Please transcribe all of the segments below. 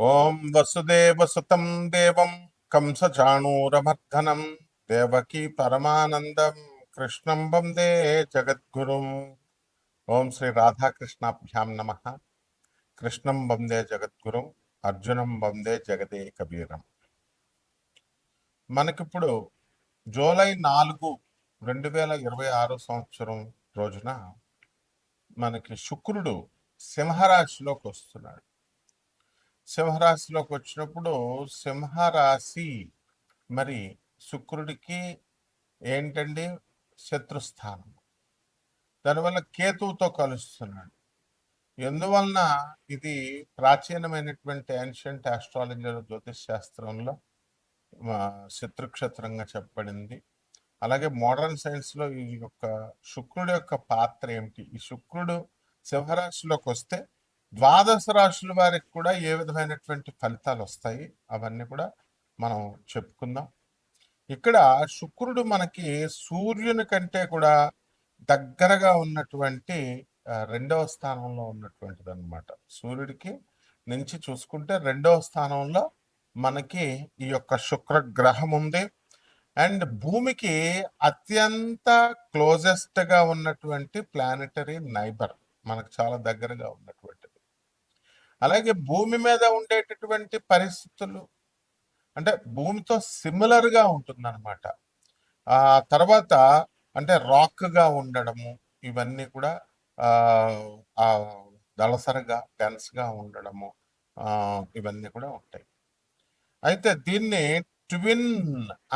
ఓం వసుదేవసుతం దేవం కంసచాణూరమర్దనం దేవకీ పరమానందం కృష్ణం వందే జగద్గురుం. ఓం శ్రీ రాధాకృష్ణాభ్యాం నమ. కృష్ణం వందే జగద్గురుం, అర్జునం వందే జగదే కబీరం. మనకిప్పుడు జూలై 4, 2026 సంవత్సరం రోజున మనకి శుక్రుడు సింహరాశిలోకి వస్తున్నాడు. సింహరాశిలోకి వచ్చినప్పుడు సింహరాశి మరి శుక్రుడికి ఏంటండి శత్రుస్థానం. దానివల్ల కేతువుతో కలుస్తున్నాడు. ఎందువలన ఇది ప్రాచీనమైనటువంటి ఏన్షియంట్ ఆస్ట్రాలజీలో జ్యోతిష్ శాస్త్రంలో శత్రుక్షేత్రంగా చెప్పబడింది. అలాగే మోడర్న్ సైన్స్లో ఈ యొక్క శుక్రుడి యొక్క పాత్ర ఏమిటి, ఈ శుక్రుడు సింహరాశిలోకి వస్తే ద్వాదశ రాశుల వారికి కూడా ఏ విధమైనటువంటి ఫలితాలు వస్తాయి అవన్నీ కూడా మనం చెప్పుకుందాం. ఇక్కడ శుక్రుడు మనకి సూర్యుని కంటే కూడా దగ్గరగా ఉన్నటువంటి రెండవ స్థానంలో ఉన్నటువంటిది అనమాట. సూర్యుడికి నుంచి చూసుకుంటే రెండవ స్థానంలో మనకి ఈ యొక్క శుక్ర గ్రహం ఉంది. అండ్ భూమికి అత్యంత క్లోజెస్ట్ గా ఉన్నటువంటి ప్లానెటరీ నైబర్, మనకు చాలా దగ్గరగా ఉన్నటువంటిది. అలాగే భూమి మీద ఉండేటటువంటి పరిస్థితులు అంటే భూమితో సిమిలర్ గా ఉంటుందన్నమాట. ఆ తర్వాత అంటే రాక్ గా ఉండడము, ఇవన్నీ కూడా ఆ దళసరిగా డెన్స్ గా ఉండడము, ఇవన్నీ కూడా ఉంటాయి. అయితే దీన్ని ట్విన్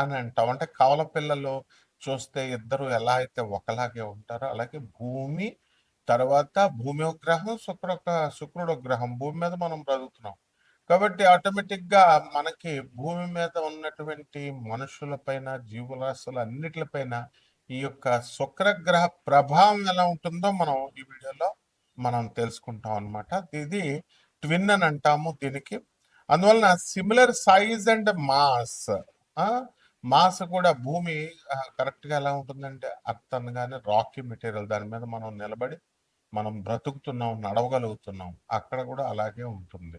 అని అంటాం. అంటే కవల పిల్లలు చూస్తే ఇద్దరు ఎలా అయితే ఒకలాగే ఉంటారో అలాగే భూమి తర్వాత భూమి ఒక గ్రహం, శుక్రుడు ఒక గ్రహం. భూమి మీద మనం బ్రతుకుతున్నాం కాబట్టి ఆటోమేటిక్ గా మనకి భూమి మీద ఉన్నటువంటి మనుషుల పైన, జీవరాశుల అన్నిటిపైన ఈ యొక్క శుక్రగ్రహ ప్రభావం ఎలా ఉంటుందో మనం ఈ వీడియోలో మనం తెలుసుకుంటాం అన్నమాట. ఇది ట్విన్ అని అంటాము దీనికి. అందువలన similar size and mass. Mass కూడా భూమి కరెక్ట్ గా ఎలా ఉంటుందంటే అర్త్ అనగానే రాకీ మెటీరియల్, దాని మీద మనం నిలబడి మనం బ్రతుకుతున్నాం, నడవగలుగుతున్నాం. అక్కడ కూడా అలాగే ఉంటుంది.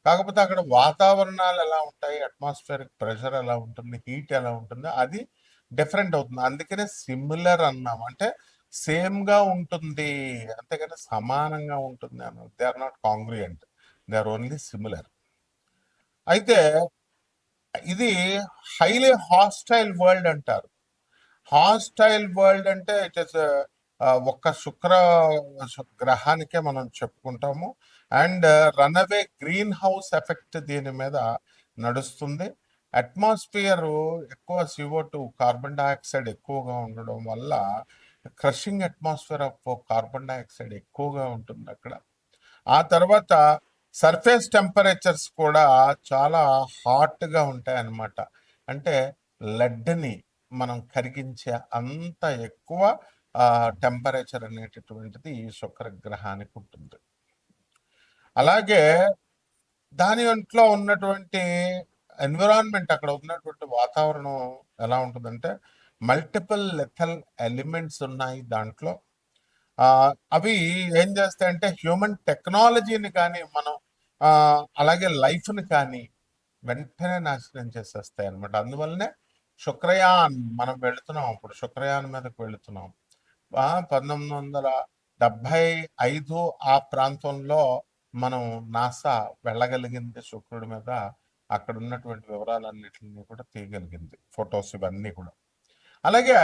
కాకపోతే అక్కడ వాతావరణాలు ఎలా ఉంటాయి, అట్మాస్ఫియరిక్ ప్రెషర్ ఎలా ఉంటుంది, హీట్ ఎలా ఉంటుంది, అది డిఫరెంట్ అవుతుంది. అందుకనే సిమిలర్ అన్నాం. అంటే సేమ్ గా ఉంటుంది, అంతేగాని సమానంగా ఉంటుంది అన్నది. They are not congruent, they are only similar. అయితే ఇది హైలీ హాస్టైల్ వరల్డ్ అంటారు. హాస్టైల్ వరల్డ్ అంటే ఇట్ ఇస్ ఒక్క గ్రహానికే మనం చెప్పుకుంటాము. And runaway green house effect దీని మీద నడుస్తుంది. అట్మాస్ఫియర్ ఎక్కువ CO2 కార్బన్ డైఆక్సైడ్ ఎక్కువగా ఉండడం వల్ల crushing atmosphere of carbon dioxide ఎక్కువగా ఉంటుంది అక్కడ. ఆ తర్వాత సర్ఫేస్ టెంపరేచర్స్ కూడా చాలా హాట్గా ఉంటాయి అన్నమాట. అంటే లెడ్ని మనం కరిగించే అంత ఎక్కువ టెంపరేచర్ అనేటటువంటిది ఈ శుక్రగ్రహానికి ఉంటుంది. అలాగే దాని ఒంట్లో ఉన్నటువంటి ఎన్విరాన్మెంట్, అక్కడ ఉన్నటువంటి వాతావరణం ఎలా ఉంటుందంటే మల్టిపుల్ లెథల్ ఎలిమెంట్స్ ఉన్నాయి దాంట్లో. అవి ఏం చేస్తాయంటే హ్యూమన్ టెక్నాలజీని కానీ మనం అలాగే లైఫ్ని కానీ వెంటనే నాశనం చేసేస్తాయి అనమాట. అందువల్లనే శుక్రయాన్ మనం వెళుతున్నాం, ఇప్పుడు శుక్రయాన్ మీదకి వెళుతున్నాం. 1975 ఆ ప్రాంతంలో మనం నాసా వెళ్ళగలిగింది శుక్రుడి మీద. అక్కడ ఉన్నటువంటి వివరాలన్నిటిని కూడా తీయగలిగింది, ఫొటోస్ ఇవన్నీ కూడా. అలాగే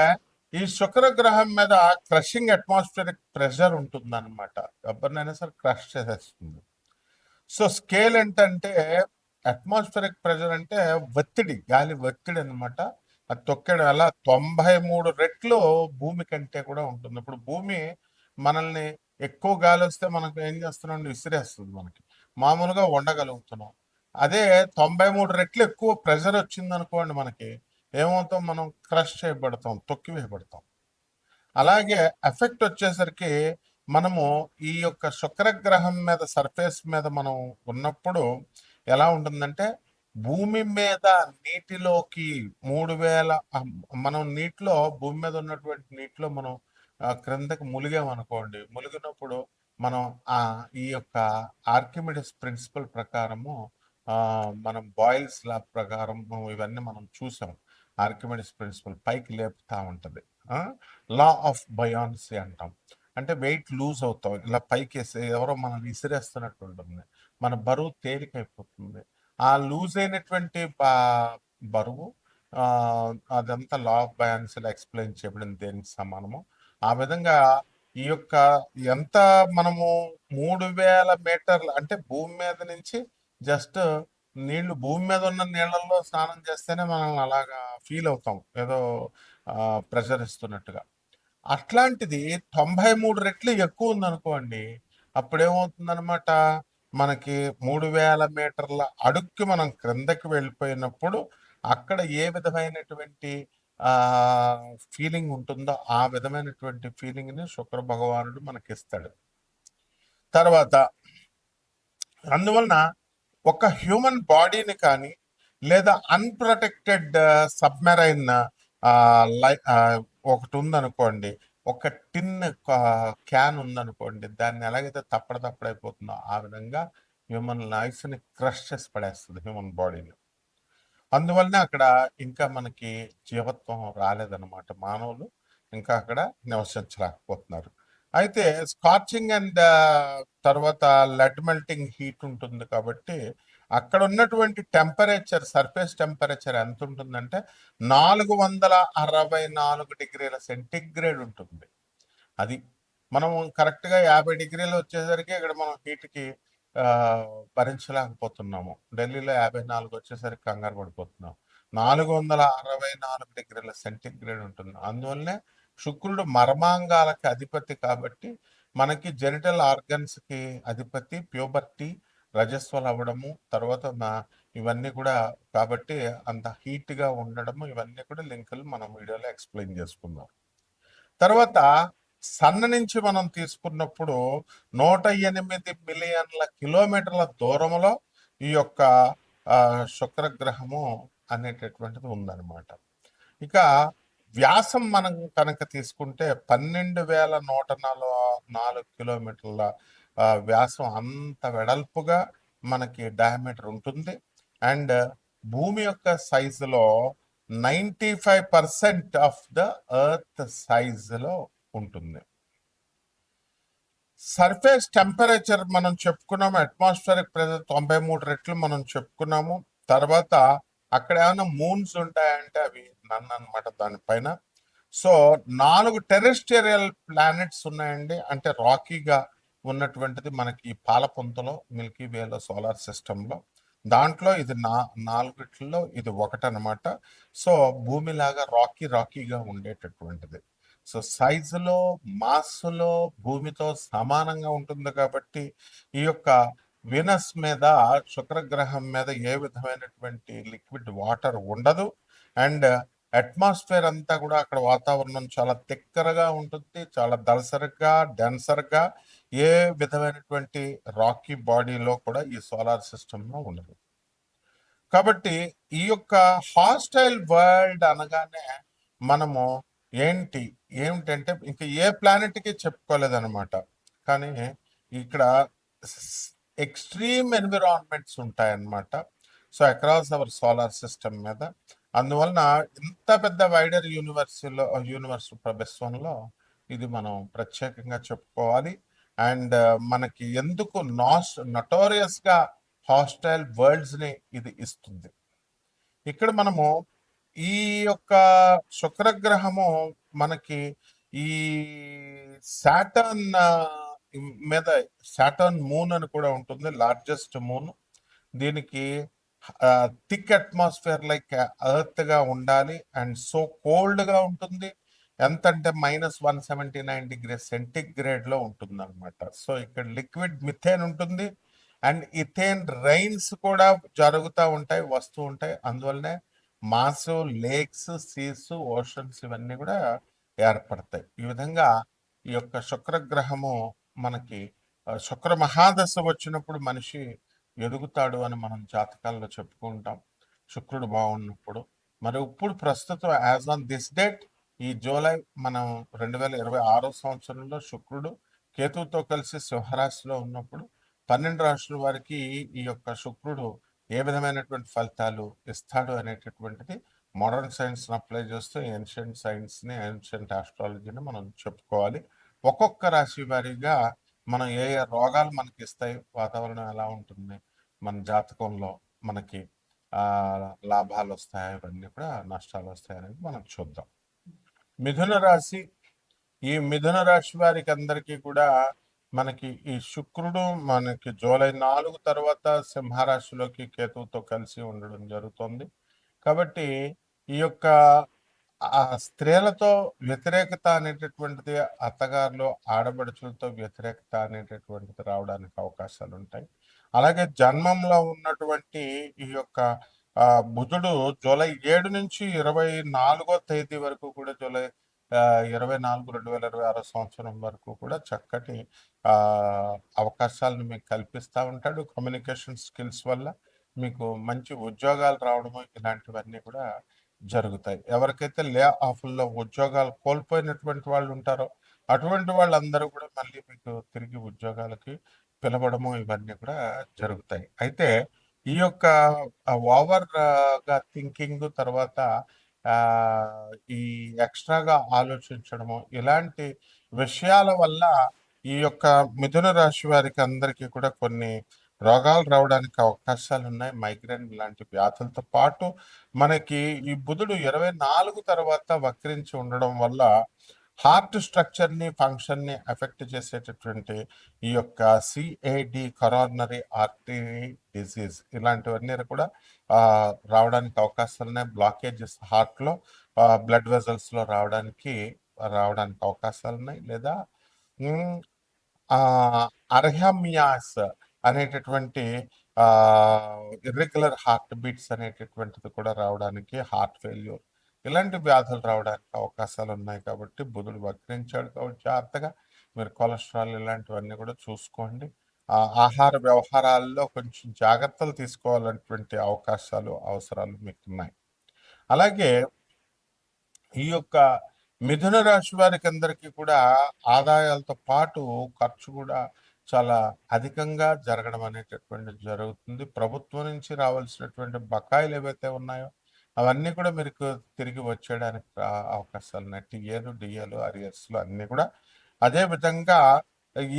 ఈ శుక్ర గ్రహం మీద క్రషింగ్ అట్మాస్ఫియరిక్ ప్రెషర్ ఉంటుంది అనమాట. ఎవరినైనా సరే క్రష్ చేసేస్తుంది. సో స్కేల్ ఏంటంటే అట్మాస్ఫియరిక్ ప్రెషర్ అంటే ఒత్తిడి, గాలి ఒత్తిడి అనమాట. అది తొక్కడం ఎలా 93 రెట్లు భూమి కంటే కూడా ఉంటుంది. ఇప్పుడు భూమి మనల్ని ఎక్కువ గాలి వస్తే మనకు ఏం చేస్తున్నాం, విసిరేస్తుంది. మనకి మామూలుగా ఉండగలుగుతున్నాం. అదే 93 రెట్లు ఎక్కువ ప్రెషర్ వచ్చింది అనుకోండి, మనకి ఏమవుతాం, మనం క్రష్ చేయబడతాం, తొక్కివేయబడతాం. అలాగే ఎఫెక్ట్ వచ్చేసరికి మనము ఈ యొక్క శుక్రగ్రహం మీద సర్ఫేస్ మీద మనం ఉన్నప్పుడు ఎలా ఉంటుందంటే భూమి మీద నీటిలోకి 3000 మనం నీటిలో, భూమి మీద ఉన్నటువంటి నీటిలో మనం క్రిందకి ములిగామనుకోండి. ములిగినప్పుడు మనం ఈ యొక్క ఆర్కిమిడిస్ ప్రిన్సిపల్ ప్రకారము మనం బాయిల్స్ లా ప్రకారం ఇవన్నీ మనం చూసాం. ఆర్కిమెడిస్ ప్రిన్సిపల్ పైకి లేపుతా ఉంటది. లా ఆఫ్ బయాన్సీ అంటాం. అంటే వెయిట్ లూజ్ అవుతాం. ఇలా పైకేసి ఎవరో మనం విసిరేస్తున్నట్టు ఉంటుంది. మన బరువు తేలికైపోతుంది. ఆ లూజ్ అయినటువంటి బరువు అదంతా లా ఆఫ్ బయాన్సీలో ఎక్స్ప్లెయిన్ చేయబడింది దేనికి సమానము. ఆ విధంగా ఈ యొక్క ఎంత మనము 3000 మీటర్లు అంటే భూమి మీద నుంచి జస్ట్ నీళ్లు భూమి మీద ఉన్న నీళ్ళల్లో స్నానం చేస్తేనే మనం అలాగా ఫీల్ అవుతాం ఏదో ప్రెషర్ ఇస్తున్నట్టుగా. అట్లాంటిది 93 రెట్లు ఎక్కువ ఉందనుకోండి, అప్పుడేమవుతుందనమాట, మనకి 3000 మీటర్ల అడుక్కి మనం క్రిందకి వెళ్ళిపోయినప్పుడు అక్కడ ఏ విధమైనటువంటి ఫీలింగ్ ఉంటుందో ఆ విధమైనటువంటి ఫీలింగ్ని శుక్ర భగవానుడు మనకిస్తాడు. తర్వాత అందువలన ఒక హ్యూమన్ బాడీని కానీ లేదా అన్ప్రొటెక్టెడ్ సబ్మెరైన్ ఒకటి ఉందనుకోండి, ఒక టిన్ క్యాన్ ఉందనుకోండి, దాన్ని ఎలాగైతే తప్పడైపోతుందో ఆ విధంగా హ్యూమన్ లైఫ్ని క్రష్ చేసి పడేస్తుంది హ్యూమన్ బాడీని. అందువల్లనే అక్కడ ఇంకా మనకి జీవత్వం రాలేదన్నమాట. మానవులు ఇంకా అక్కడ నివసించలేకపోతున్నారు. అయితే స్కార్చింగ్ అండ్ తర్వాత లెడ్ మెల్టింగ్ హీట్ ఉంటుంది కాబట్టి అక్కడ ఉన్నటువంటి టెంపరేచర్, సర్ఫేస్ టెంపరేచర్ ఎంత ఉంటుందంటే 464 డిగ్రీల సెంటిగ్రేడ్ ఉంటుంది. అది మనం కరెక్ట్గా 50 డిగ్రీలు వచ్చేసరికి ఇక్కడ మనం హీట్కి భరించలేకపోతున్నాము. ఢిల్లీలో 54 వచ్చేసరికి కంగారు పడిపోతున్నాం. 464 డిగ్రీల సెంటిగ్రేడ్ ఉంటుంది. అందువల్లనే శుక్రుడు మర్మాంగాలకి అధిపతి కాబట్టి మనకి జెనిటల్ ఆర్గన్స్కి అధిపతి, ప్యూబర్టీ, రజస్వలు అవ్వడము, తర్వాత ఇవన్నీ కూడా కాబట్టి అంత హీట్గా ఉండడము, ఇవన్నీ కూడా లింకులు మనం వీడియోలో ఎక్స్ప్లెయిన్ చేసుకుందాం. తర్వాత సన్ నుంచి మనం తీసుకున్నప్పుడు 108 మిలియన్ల కిలోమీటర్ల దూరంలో ఈ యొక్క శుక్రగ్రహము అనేటటువంటిది ఉందన్నమాట. ఇక వ్యాసం మనం కనుక తీసుకుంటే 12,104 కిలోమీటర్ల వ్యాసం, అంత వెడల్పుగా మనకి డయామీటర్ ఉంటుంది. అండ్ భూమి యొక్క సైజులో 95% ఆఫ్ ద ఎర్త్ సైజులో ఉంటుంది. సర్ఫేస్ టెంపరేచర్ మనం చెప్పుకున్నాము, అట్మాస్ఫియరిక్ ప్రెషర్ 93 రెట్లు మనం చెప్పుకున్నాము. తర్వాత అక్కడ ఏమైనా మూన్స్ ఉంటాయంటే అవి నన్ను అనమాట దానిపైన. సో 4 టెరెస్ట్రియల్ ప్లానెట్స్ ఉన్నాయండి, అంటే రాకీగా ఉన్నటువంటిది మనకి పాలపుంతలో మిల్కీ వేలో సోలార్ సిస్టంలో. దాంట్లో ఇది 4 ఇది ఒకటనమాట. సో భూమిలాగా రాకీగా ఉండేటటువంటిది. సో సైజులో, మాస్లో భూమితో సమానంగా ఉంటుంది కాబట్టి ఈ యొక్క వీనస్ మీద, శుక్రగ్రహం మీద ఏ విధమైనటువంటి లిక్విడ్ వాటర్ ఉండదు. అండ్ అట్మాస్ఫియర్ అంతా కూడా అక్కడ వాతావరణం చాలా తిక్కరగా ఉంటుంది, చాలా దళసరిగా, డెన్సర్గా. ఏ విధమైనటువంటి రాకీ బాడీలో కూడా ఈ సోలార్ సిస్టంలో ఉండదు. కాబట్టి ఈ యొక్క హాస్టైల్ వరల్డ్ అనగానే మనము ఏమిటంటే ఇంకా ఏ ప్లానెట్కి చెప్పుకోలేదన్నమాట. కానీ ఇక్కడ ఎక్స్ట్రీమ్ ఎన్విరాన్మెంట్స్ ఉంటాయన్నమాట. So across our solar system మీద. అందువలన ఇంత పెద్ద వైడర్ యూనివర్స్ విశ్వంలో ఇది మనం ప్రత్యేకంగా చెప్పుకోవాలి. అండ్ మనకి ఎందుకు నటోరియస్గా హాస్టైల్ వరల్డ్స్ని ఇది ఇస్తుంది. ఇక్కడ మనము ఈ యొక్క శుక్రగ్రహము మనకి ఈ సాటర్న్ మీద, సాటర్న్ మూన్ అని కూడా ఉంటుంది, లార్జెస్ట్ మూన్. దీనికి థిక్ అట్మాస్ఫియర్ లైక్ ఎర్త్ గా ఉండాలి అండ్ సో కోల్డ్ గా ఉంటుంది. ఎంత అంటే -179 డిగ్రీ సెంటిగ్రేడ్ లో ఉంటుంది అనమాట. సో ఇక్కడ లిక్విడ్ మిథేన్ ఉంటుంది అండ్ ఇథేన్ రైన్స్ కూడా జరుగుతూ ఉంటాయి, వస్తూ ఉంటాయి. అందువల్లనే మాసు, లేక్స్, సీస్, ఓషన్స్ ఇవన్నీ కూడా ఏర్పడతాయి. ఈ విధంగా ఈ యొక్క శుక్రగ్రహము మనకి శుక్ర మహాదశ వచ్చినప్పుడు మనిషి ఎదుగుతాడు అని మనం జాతకాల్లో చెప్పుకుంటాం, శుక్రుడు బాగున్నప్పుడు. మరి ఇప్పుడు ప్రస్తుతం యాజ్ ఆన్ దిస్ డేట్ ఈ జూలై మనం 2026 సంవత్సరంలో శుక్రుడు కేతువుతో కలిసి సింహరాశిలో ఉన్నప్పుడు 12 రాశుల వారికి ఈ యొక్క శుక్రుడు ఏ విధమైనటువంటి ఫలితాలు ఇస్తాడు అనేటటువంటిది మోడర్న్ సైన్స్ని అప్లై చేస్తూ ఏన్షియంట్ సైన్స్ని, ఏన్షియంట్ ఆస్ట్రాలజీని మనం చెప్పుకోవాలి. ఒక్కొక్క రాశి వారీగా మనం ఏ ఏ రోగాలు మనకి ఇస్తాయి, వాతావరణం ఎలా ఉంటుంది, మన జాతకంలో మనకి లాభాలు వస్తాయి, ఇవన్నీ కూడా నష్టాలు వస్తాయి అనేది మనం చూద్దాం. మిథున రాశి, ఈ మిథున రాశి వారికి అందరికీ కూడా మనకి ఈ శుక్రుడు మనకి జూలై 4 తర్వాత సింహరాశిలోకి కేతువుతో కలిసి ఉండడం జరుగుతుంది. కాబట్టి ఈ యొక్క స్త్రీలతో వ్యతిరేకత అనేటటువంటిది, అత్తగారులు ఆడబడుచులతో వ్యతిరేకత అనేటటువంటిది రావడానికి అవకాశాలు ఉంటాయి. అలాగే జన్మంలో ఉన్నటువంటి ఈ యొక్క బుధుడు జూలై 7 నుంచి 24వ తేదీ వరకు కూడా, జూలై 24 2026 సంవత్సరం వరకు కూడా చక్కటి అవకాశాలను మీకు కల్పిస్తూ ఉంటాడు. కమ్యూనికేషన్ స్కిల్స్ వల్ల మీకు మంచి ఉద్యోగాలు రావడము ఇలాంటివన్నీ కూడా జరుగుతాయి. ఎవరికైతే లే ఆఫ్ల్లో ఉద్యోగాలు కోల్పోయినటువంటి వాళ్ళు ఉంటారో అటువంటి వాళ్ళందరూ కూడా మళ్ళీ మీకు తిరిగి ఉద్యోగాలకి పిలవడము ఇవన్నీ కూడా జరుగుతాయి. అయితే ఈ యొక్క ఓవర్గా థింకింగ్, తర్వాత ఈ ఎక్స్ట్రాగా ఆలోచించడము, ఇలాంటి విషయాల వల్ల ఈ యొక్క మిథున రాశి వారికి అందరికీ కూడా కొన్ని రోగాలు రావడానికి అవకాశాలు ఉన్నాయి. మైగ్రేన్ లాంటి వ్యాధులతో పాటు మనకి ఈ బుధుడు 24 తర్వాత వక్రించి ఉండడం వల్ల హార్ట్ స్ట్రక్చర్ని, ఫంక్షన్ని ఎఫెక్ట్ చేసేటటువంటి ఈ యొక్క సిఏడి, కరోనరీ ఆర్టరీ డిసీజ్, ఇలాంటివన్నీ కూడా రావడానికి అవకాశాలు ఉన్నాయి. బ్లాకేజెస్ హార్ట్లో, బ్లడ్ వెజల్స్లో రావడానికి అవకాశాలు ఉన్నాయి. లేదా అర్హమియాస్ అనేటటువంటి ఇర్రెగ్యులర్ హార్ట్ బీట్స్ అనేటటువంటిది కూడా రావడానికి, హార్ట్ ఫెయిల్యూర్, ఇలాంటి వ్యాధులు రావడానికి అవకాశాలు ఉన్నాయి. కాబట్టి బుధుడు వక్రించాడు కాబట్టి జాగ్రత్తగా మీరు కొలెస్ట్రాల్ ఇలాంటివన్నీ కూడా చూసుకోండి. ఆహార వ్యవహారాల్లో కొంచెం జాగ్రత్తలు తీసుకోవాలన్నటువంటి అవసరాలు మీకు ఉన్నాయి. అలాగే ఈ యొక్క మిథున రాశి వారికి అందరికీ కూడా ఆదాయాలతో పాటు ఖర్చు కూడా చాలా అధికంగా జరగడం అనేటటువంటిది జరుగుతుంది. ప్రభుత్వం నుంచి రావాల్సినటువంటి బకాయిలు ఏవైతే ఉన్నాయో అవన్నీ కూడా మీకు తిరిగి వచ్చేయడానికి అవకాశాలు ఉన్నాయి. టీఏలు, డిఏలు, అరియర్స్లు అన్నీ కూడా. అదేవిధంగా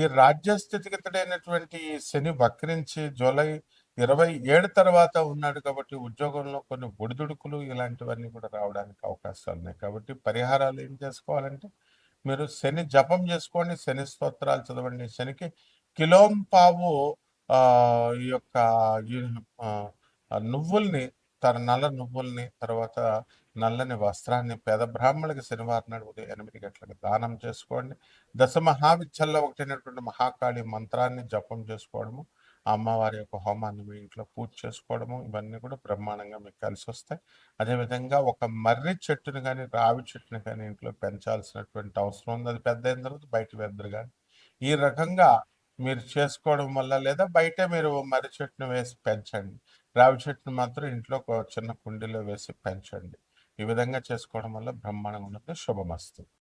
ఈ రాజ్య స్థితిగతుడైనటువంటి శని వక్రించి జూలై 27 తర్వాత ఉన్నాడు కాబట్టి ఉద్యోగంలో కొన్ని ఒడిదుడుకులు ఇలాంటివన్నీ కూడా రావడానికి అవకాశాలు ఉన్నాయి. కాబట్టి పరిహారాలు ఏం చేసుకోవాలంటే, మీరు శని జపం చేసుకోండి, శని స్తోత్రాలు చదవండి. శనికి కిలోంపావు ఈ యొక్క నువ్వుల్ని, నల్ల నువ్వుల్ని, తర్వాత నల్లని వస్త్రాన్ని పేద బ్రాహ్మణులకి శనివారం నాడు ఉదయం 8 గంటలకు దానం చేసుకోండి. దశ మహావిద్యల్లో ఒకటైనటువంటి మహాకాళి మంత్రాన్ని జపం చేసుకోవడము, ఆ అమ్మవారి యొక్క హోమాన్ని మీ ఇంట్లో పూజ చేసుకోవడము, ఇవన్నీ కూడా బ్రహ్మాండంగా మీకు కలిసి వస్తాయి. అదేవిధంగా ఒక మర్రి చెట్టుని కానీ, రావి చెట్టుని కానీ ఇంట్లో పెంచాల్సినటువంటి అవసరం ఉంది. అది పెద్ద అయిన తర్వాత బయట వెద్దరు కానీ, ఈ రకంగా మీరు చేసుకోవడం వల్ల, లేదా బయటే మీరు మర్రి చెట్టును వేసి పెంచండి, రావి చెట్టును మాత్రం ఇంట్లో ఒక చిన్న కుండీలో వేసి పెంచండి. ఈ విధంగా చేసుకోవడం వల్ల బ్రహ్మాండంగా ఉంటుంది. శుభమస్తు.